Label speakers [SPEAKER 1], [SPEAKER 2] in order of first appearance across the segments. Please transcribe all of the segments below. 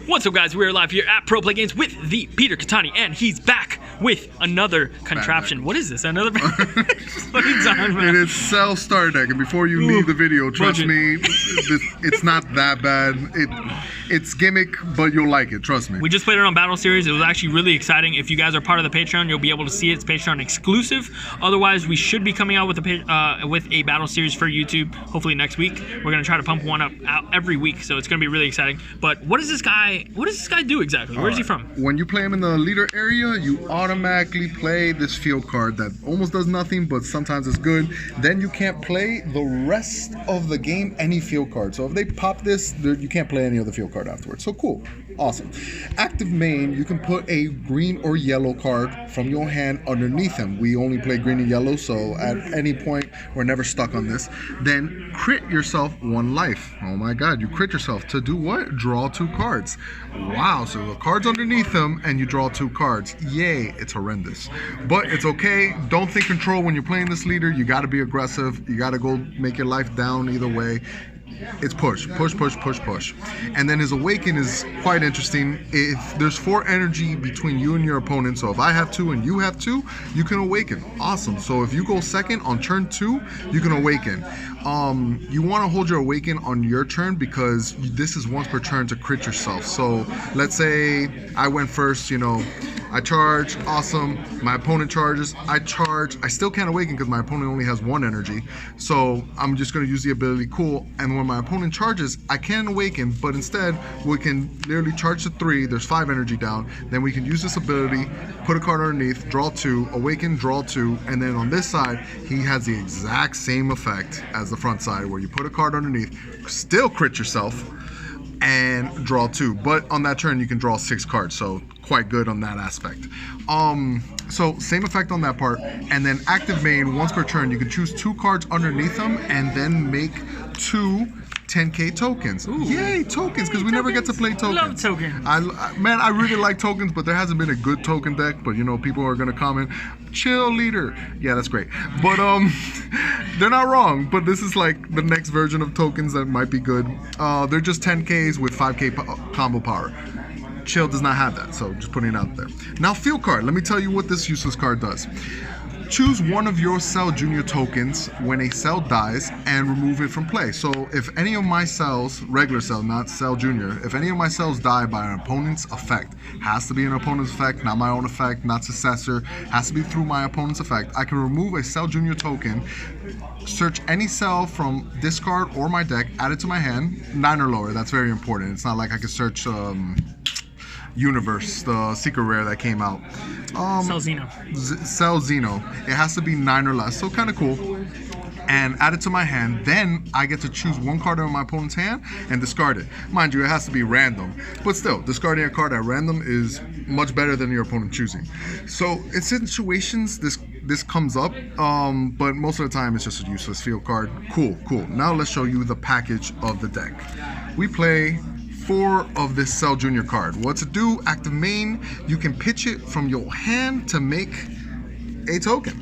[SPEAKER 1] What's up, guys? We're live here at Pro Play Games with the Peter Cattani, and he's back with another contraption. What is this? Another? What is on, man?
[SPEAKER 2] It is Cell Star Deck, and before you leave the video, trust me, it's not that bad. It's gimmick, but you'll like it. Trust me.
[SPEAKER 1] We just played it on Battle Series. It was actually really exciting. If you guys are part of the Patreon, you'll be able to see it. It's Patreon exclusive. Otherwise, we should be coming out with a Battle Series for YouTube. Hopefully next week. We're gonna try to pump one up out every week, so it's gonna be really exciting. But what does this guy do exactly? Where's he from?
[SPEAKER 2] When you play him in the leader area, you automatically play this field card that almost does nothing, but sometimes it's good. Then you can't play the rest of the game any field card. So if they pop this, you can't play any other field card afterwards. So cool. Awesome. Active main, you can put a green or yellow card from your hand underneath him. We only play green and yellow, so at any point, we're never stuck on this. Then crit yourself 1 life. Oh my god, you crit yourself to do what? Draw 2 cards. Wow, so the card's underneath him and you draw 2 cards. Yay, it's horrendous. But it's okay. Don't think control when you're playing this leader. You gotta be aggressive. You gotta go make your life down either way. It's push. And then his awaken is quite interesting. If there's 4 energy between you and your opponent, so if I have 2 and you have 2, you can awaken. Awesome. So if you go second on turn 2, you can awaken. You want to hold your awaken on your turn because this is once per turn to crit yourself. So let's say I went first, I charge, awesome, my opponent charges, I charge, I still can't awaken because my opponent only has 1 energy, so I'm just going to use the ability, cool, and when my opponent charges, I can awaken, but instead, we can literally charge to 3, there's 5 energy down, then we can use this ability, put a card underneath, draw 2, awaken, draw 2, and then on this side, he has the exact same effect as the front side, where you put a card underneath, still crit yourself, and draw 2, but on that turn you can draw 6 cards, so quite good on that aspect. So same effect on that part, and then active main, once per turn you can choose 2 cards underneath them and then make 2 10k tokens. Ooh. Yay, tokens, because we never get to play tokens.
[SPEAKER 1] Love tokens.
[SPEAKER 2] I really like tokens, but there hasn't been a good token deck, but people are gonna comment, chill leader. Yeah, that's great. But they're not wrong, but this is like the next version of tokens that might be good. They're just 10ks with 5k combo power. Chill does not have that, so just putting it out there. Now field card, let me tell you what this useless card does. Choose one of your Cell Junior tokens when a cell dies and remove it from play. So if any of my cells, regular cell, not Cell Junior, if any of my cells die by an opponent's effect, has to be an opponent's effect, not my own effect, not successor, has to be through my opponent's effect, I can remove a Cell Junior token, search any cell from discard or my deck, add it to my hand, 9 or lower, that's very important. It's not like I can search Universe, the secret rare that came out.
[SPEAKER 1] Cell
[SPEAKER 2] Xeno. It has to be 9 or less, so kind of cool. And add it to my hand. Then I get to choose 1 card out of my opponent's hand and discard it. Mind you, it has to be random, but still, discarding a card at random is much better than your opponent choosing. So in situations, this comes up, but most of the time it's just a useless field card. Cool. Now let's show you the package of the deck. We play 4 of this Cell Junior card. What's it do? Active main, you can pitch it from your hand to make a token.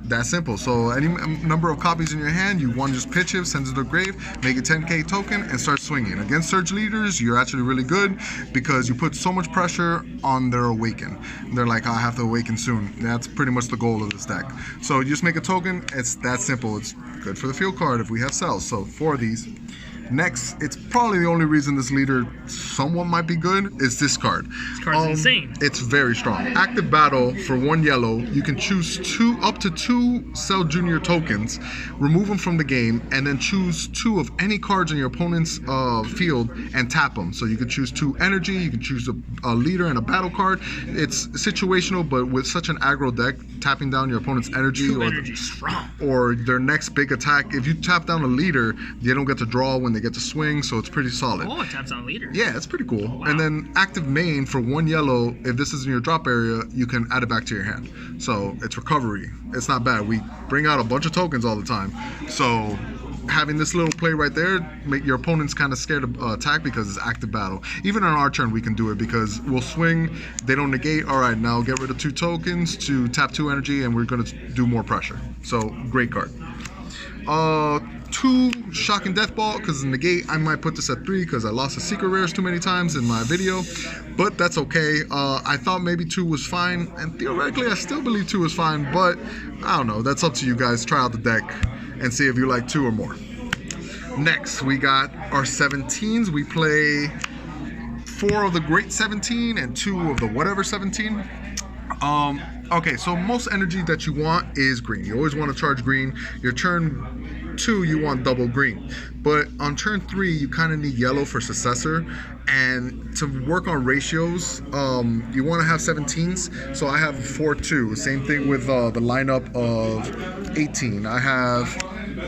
[SPEAKER 2] That simple. So any number of copies in your hand, you want to just pitch it, send it to the grave, make a 10k token, and start swinging. Against Surge leaders, you're actually really good because you put so much pressure on their awaken. They're like, I have to awaken soon. That's pretty much the goal of this deck. So you just make a token. It's that simple. It's good for the field card if we have cells. So 4 of these. Next, it's probably the only reason this leader somewhat might be good, is this card.
[SPEAKER 1] This card's insane.
[SPEAKER 2] It's very strong. Active battle for 1 yellow, you can choose up to 2 Cell Junior tokens, remove them from the game, and then choose 2 of any cards in your opponent's field and tap them. So you can choose 2 energy, you can choose a leader and a battle card. It's situational, but with such an aggro deck, tapping down your opponent's energy or their next big attack, if you tap down a leader, they don't get to draw when they get to swing, so it's pretty solid.
[SPEAKER 1] Oh, it taps on leader.
[SPEAKER 2] Yeah, it's pretty cool.
[SPEAKER 1] Oh, wow.
[SPEAKER 2] And then active main for 1 yellow, if this is in your drop area, you can add it back to your hand. So it's recovery. It's not bad. We bring out a bunch of tokens all the time. So having this little play right there, make your opponent's kind of scared to attack because it's active battle. Even on our turn, we can do it because we'll swing, they don't negate. All right, now get rid of 2 tokens to tap 2 energy, and we're going to do more pressure. So great card. 2 Shock and Death Ball, because in the gate I might put this at 3 because I lost the secret rares too many times in my video, but that's okay. I thought maybe 2 was fine, and theoretically I still believe 2 is fine, but I don't know. That's up to you guys. Try out the deck and see if you like 2 or more. Next, we got our 17s. We play 4 of the great 17 and 2 of the whatever 17. Okay, so most energy that you want is green. You always want to charge green. Your turn 2, you want double green. But on turn 3, you kind of need yellow for successor. And to work on ratios, you want to have 17s. So I have 4-2. Same thing with the lineup of 18. I have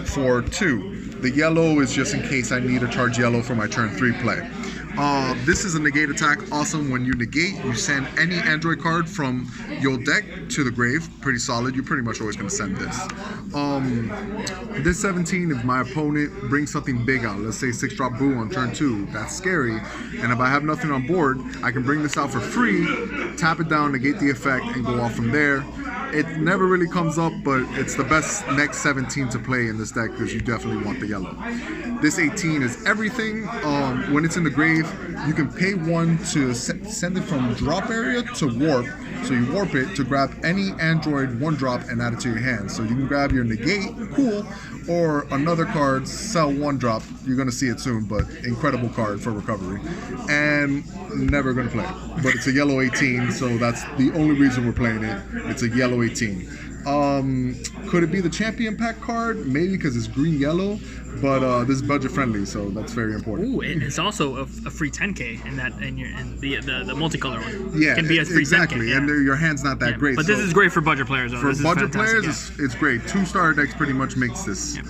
[SPEAKER 2] 4-2. The yellow is just in case I need to charge yellow for my turn 3 play. This is a negate attack. Awesome. When you negate, you send any Android card from your deck to the grave. Pretty solid. You're pretty much always going to send this. This 17, if my opponent brings something big out, let's say 6-drop Boo on turn 2, that's scary. And if I have nothing on board, I can bring this out for free, tap it down, negate the effect, and go off from there. It never really comes up, but it's the best next 17 to play in this deck because you definitely want the yellow. This 18 is everything. When it's in the grave, you can pay 1 to send it from drop area to warp. So you warp it to grab any Android 1-drop and add it to your hand. So you can grab your negate, cool, or another card, sell 1-drop. You're going to see it soon, but incredible card for recovery. And never going to play it. But it's a yellow 18, so that's the only reason we're playing it. It's a yellow 18. Could it be the champion pack card? Maybe because it's green-yellow, but this is budget friendly, so that's very important.
[SPEAKER 1] Ooh, and it's also a free 10k in that, and the multicolor one.
[SPEAKER 2] Yeah,
[SPEAKER 1] it can be a free
[SPEAKER 2] exactly.
[SPEAKER 1] 10K, yeah.
[SPEAKER 2] And your hand's not that great.
[SPEAKER 1] But this is great for budget players. Though.
[SPEAKER 2] For
[SPEAKER 1] this
[SPEAKER 2] budget
[SPEAKER 1] is fantastic,
[SPEAKER 2] players, it's great. 2-star decks pretty much makes this.
[SPEAKER 1] Yeah.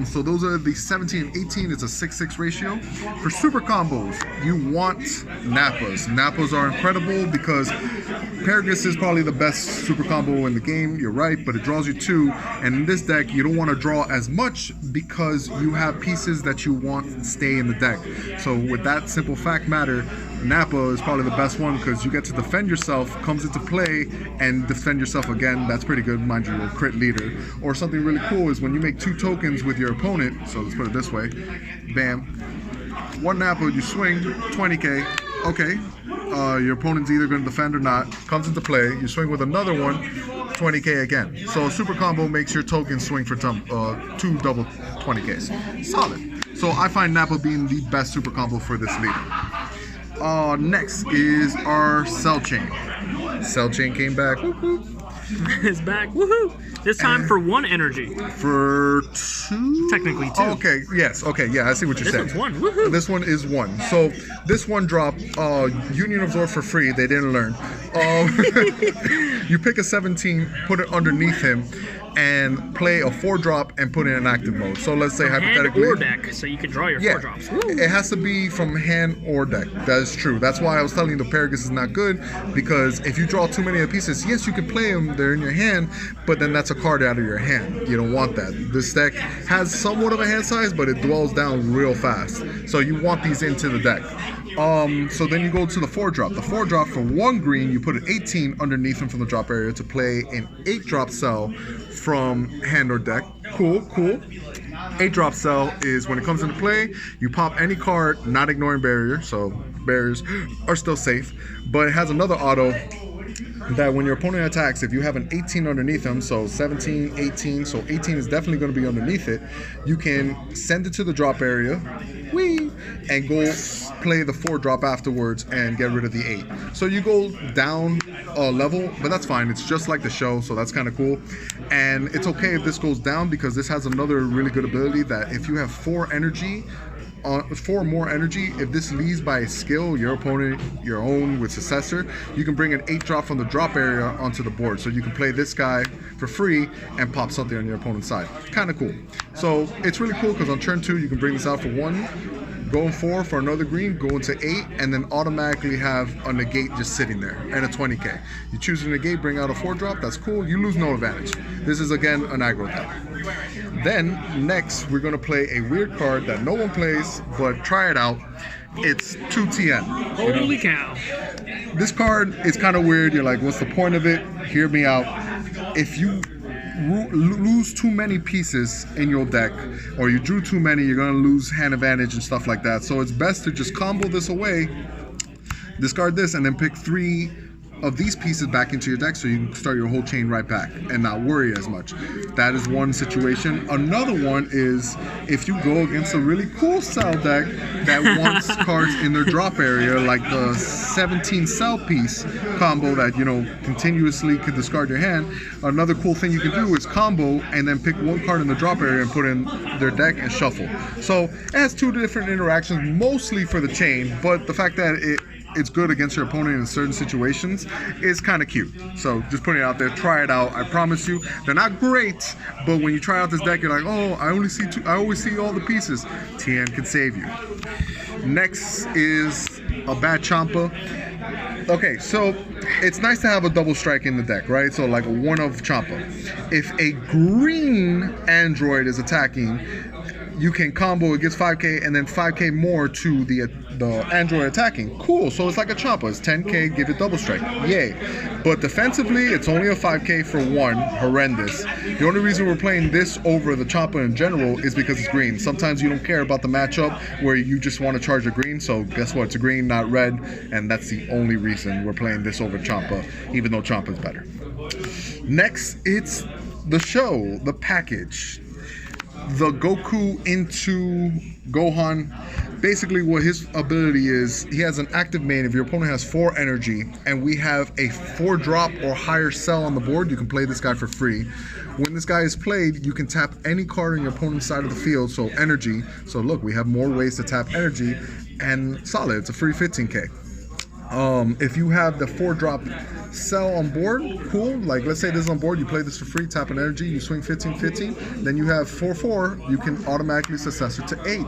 [SPEAKER 2] So those are the 17 and 18. It's a 6-6 ratio. For super combos, you want Nappas. Nappas are incredible because Paragus is probably the best super combo in the game. You're right, but it draws you 2. And in this deck, you don't want to draw as much because you have pieces that you want to stay in the deck. So with that simple fact matter, Nappa is probably the best one because you get to defend yourself, comes into play, and defend yourself again. That's pretty good, mind you, a crit leader. Or something really cool is when you make 2 tokens with your opponent, so let's put it this way, bam, 1 Nappa, you swing, 20k, okay, your opponent's either going to defend or not, comes into play, you swing with another one, 20k again. So a super combo makes your token swing for 2 double 20ks. Solid. So I find Nappa being the best super combo for this leader. Next is our Cell Chain. Cell Chain came back.
[SPEAKER 1] It's back. Woohoo! This time for 1 energy.
[SPEAKER 2] For 2?
[SPEAKER 1] Technically 2.
[SPEAKER 2] Oh, okay, yes, okay, yeah, I see what you're saying.
[SPEAKER 1] This one's 1. Woohoo!
[SPEAKER 2] This one is 1. So this 1-drop, Union Absorb for free. They didn't learn. You pick a 17, put it underneath him, and play a 4-drop and put it in active mode. So let's say hypothetically,
[SPEAKER 1] hand or deck, so you can draw your 4 drops. Woo.
[SPEAKER 2] It has to be from hand or deck. That is true. That's why I was telling you the Paragus is not good, because if you draw too many of the pieces, yes, you can play them, they're in your hand, but then that's a card out of your hand. You don't want that. This deck has somewhat of a hand size, but it dwells down real fast. So you want these into the deck. So then you go to the 4-drop. The 4-drop for 1 green, you put an 18 underneath him from the drop area to play an 8-drop cell from hand or deck. Cool, cool. 8-drop cell is when it comes into play, you pop any card, not ignoring barrier, so barriers are still safe, but it has another auto that when your opponent attacks, if you have an 18 underneath him, so 17, 18, so 18 is definitely going to be underneath it, you can send it to the drop area, whee, and go play the 4-drop afterwards and get rid of the 8. So you go down a level, but that's fine. It's just like the show, so that's kind of cool. And it's okay if this goes down because this has another really good ability that if you have 4 energy, 4 more energy, if this leaves by a skill, your opponent, your own with successor, you can bring an 8-drop from the drop area onto the board. So you can play this guy for free and pop something on your opponent's side. Kind of cool. So it's really cool because on turn 2, you can bring this out for 1, go in 4 for another green, go into 8, and then automatically have a negate just sitting there and a 20k. You choose a negate, bring out a 4-drop, that's cool. You lose no advantage. This is again an aggro deck. Then next we're gonna play a weird card that no one plays, but try it out. It's 2TN.
[SPEAKER 1] Holy cow.
[SPEAKER 2] This card is kind of weird. You're like, what's the point of it? Hear me out. If you lose too many pieces in your deck, or you drew too many, you're gonna lose hand advantage and stuff like that. So it's best to just combo this away, discard this, and then pick 3 of these pieces back into your deck so you can start your whole chain right back and not worry as much. That is one situation. Another one is if you go against a really cool cell deck that wants cards in their drop area, like the 17 cell piece combo that, you know, continuously could discard your hand. Another cool thing you can do is combo and then pick 1 card in the drop area and put in their deck and shuffle. So it has 2 different interactions, mostly for the chain, but the fact that it's good against your opponent in certain situations is kind of cute. So just putting it out there, try it out. I promise you, they're not great, but when you try out this deck, you're like, oh, I always see all the pieces. TN can save you. Next is a bad Champa. Okay, so it's nice to have a double strike in the deck, right? So like a 1-of Champa. If a green android is attacking, you can combo, it gets 5k and then 5k more to the android attacking. Cool, so it's like a Champa. It's 10k, give it double strike. Yay. But defensively, it's only a 5k for 1. Horrendous. The only reason we're playing this over the Champa in general is because it's green. Sometimes you don't care about the matchup where you just want to charge a green, so guess what? It's a green, not red, and that's the only reason we're playing this over Champa, even though Champa is better. Next, it's the show, the package. The Goku into Gohan. Basically what his ability is, he has an active main. If your opponent has 4 energy and we have a 4-drop or higher cell on the board, you can play this guy for free. When this guy is played, you can tap any card on your opponent's side of the field, so energy. So look, we have more ways to tap energy, and solid, it's a free 15k. If you have the 4-drop cell on board, cool. Like let's say this is on board, you play this for free, tap an energy, you swing 15, then you have 4/4, you can automatically successor to 8.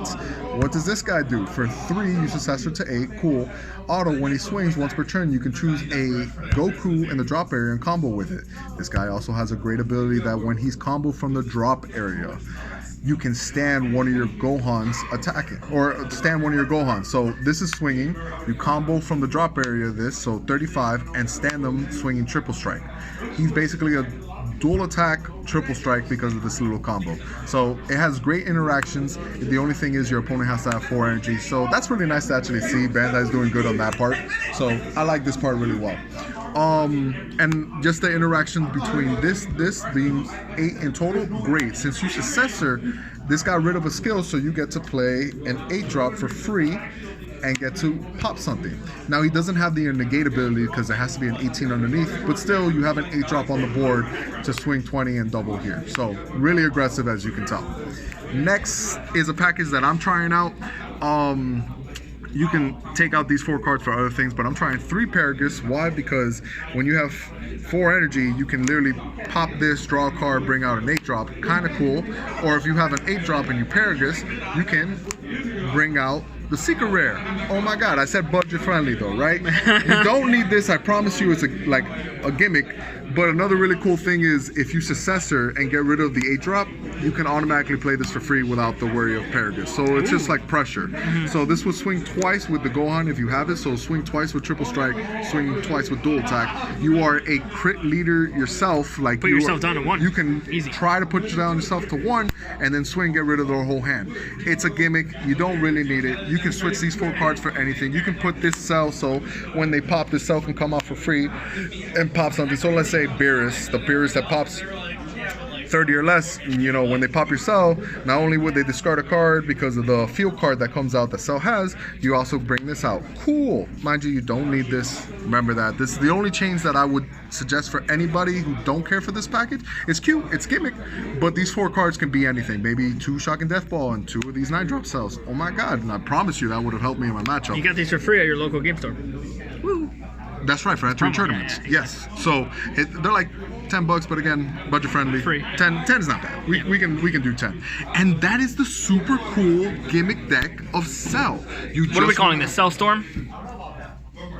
[SPEAKER 2] What does this guy do? For 3, you successor to 8, cool. Auto, when he swings once per turn, you can choose a Goku in the drop area and combo with it. This guy also has a great ability that when he's comboed from the drop area, you can stand one of your Gohans attacking, or stand one of your Gohans. So this is swinging, you combo from the drop area of this, so 35, and stand them swinging triple strike. He's basically a dual attack triple strike because of this little combo. So it has great interactions. The only thing is your opponent has to have 4 energy. So that's really nice to actually see. Bandai's doing good on that part. So I like this part really well. And just the interaction between this being 8 in total, great. Since you successor, this got rid of a skill, so you get to play an 8-drop for free and get to pop something. Now he doesn't have the negate ability because it has to be an 18 underneath, but still you have an 8-drop on the board to swing 20 and double here. So really aggressive, as you can tell. Next is a package that I'm trying out. You can take out these 4 cards for other things, but I'm trying 3 Paragus. Why? Because when you have 4 energy, you can literally pop this, draw a card, bring out an 8-drop. Kind of cool. Or if you have an 8-drop and you Paragus, you can bring out the secret rare. Oh my god, I said budget friendly though, right? You don't need this, I promise you. It's like a gimmick. But another really cool thing is if you successor and get rid of the 8-drop, you can automatically play this for free without the worry of Paragus. So it's just like pressure. So this would swing twice with the Gohan if you have it. So swing twice with triple strike, swing twice with dual attack. You are a crit leader yourself. Like
[SPEAKER 1] put yourself down to 1.
[SPEAKER 2] You can try to put down yourself to 1 and then swing, get rid of the whole hand. It's a gimmick. You don't really need it. You can switch these 4 cards for anything. You can put this cell, so when they pop, this cell can come out for free and pop something. So let's say Beerus, the Beerus that pops 30 or less, you know, when they pop your cell, not only would they discard a card because of the field card that comes out that cell has, you also bring this out. Cool. Mind you, you don't need this. Remember that. This is the only change that I would suggest for anybody who don't care for this package. It's cute, it's gimmick, but these 4 cards can be anything. Maybe 2 Shock and Death Ball and 2 of these 9-drop cells. Oh my god, and I promise you that would have helped me in my matchup.
[SPEAKER 1] You got these for free at your local game store.
[SPEAKER 2] Woo. That's right, for entering tournaments. Yes. So they're like $10, but again, budget friendly.
[SPEAKER 1] Free.
[SPEAKER 2] 10 is not bad. We can do 10. And that is the super cool gimmick deck of Cell.
[SPEAKER 1] What are we calling this? Cell Storm?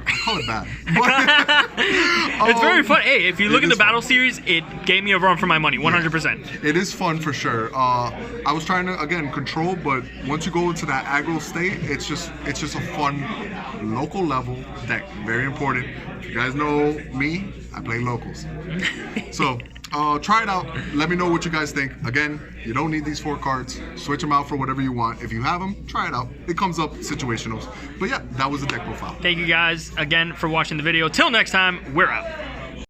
[SPEAKER 2] I call it bad.
[SPEAKER 1] It's very fun. Hey, if you look at the battle series, it gave me a run for my money, 100%.
[SPEAKER 2] Yeah, it is fun for sure. I was trying to again control, but once you go into that aggro state, it's just a fun local level deck. Very important. If you guys know me, I play locals. So Try it out. Let me know what you guys think. Again, you don't need these 4 cards. Switch them out for whatever you want. If you have them, try it out. It comes up situational. But yeah, that was the deck profile.
[SPEAKER 1] Thank you guys again for watching the video. Till next time, we're out.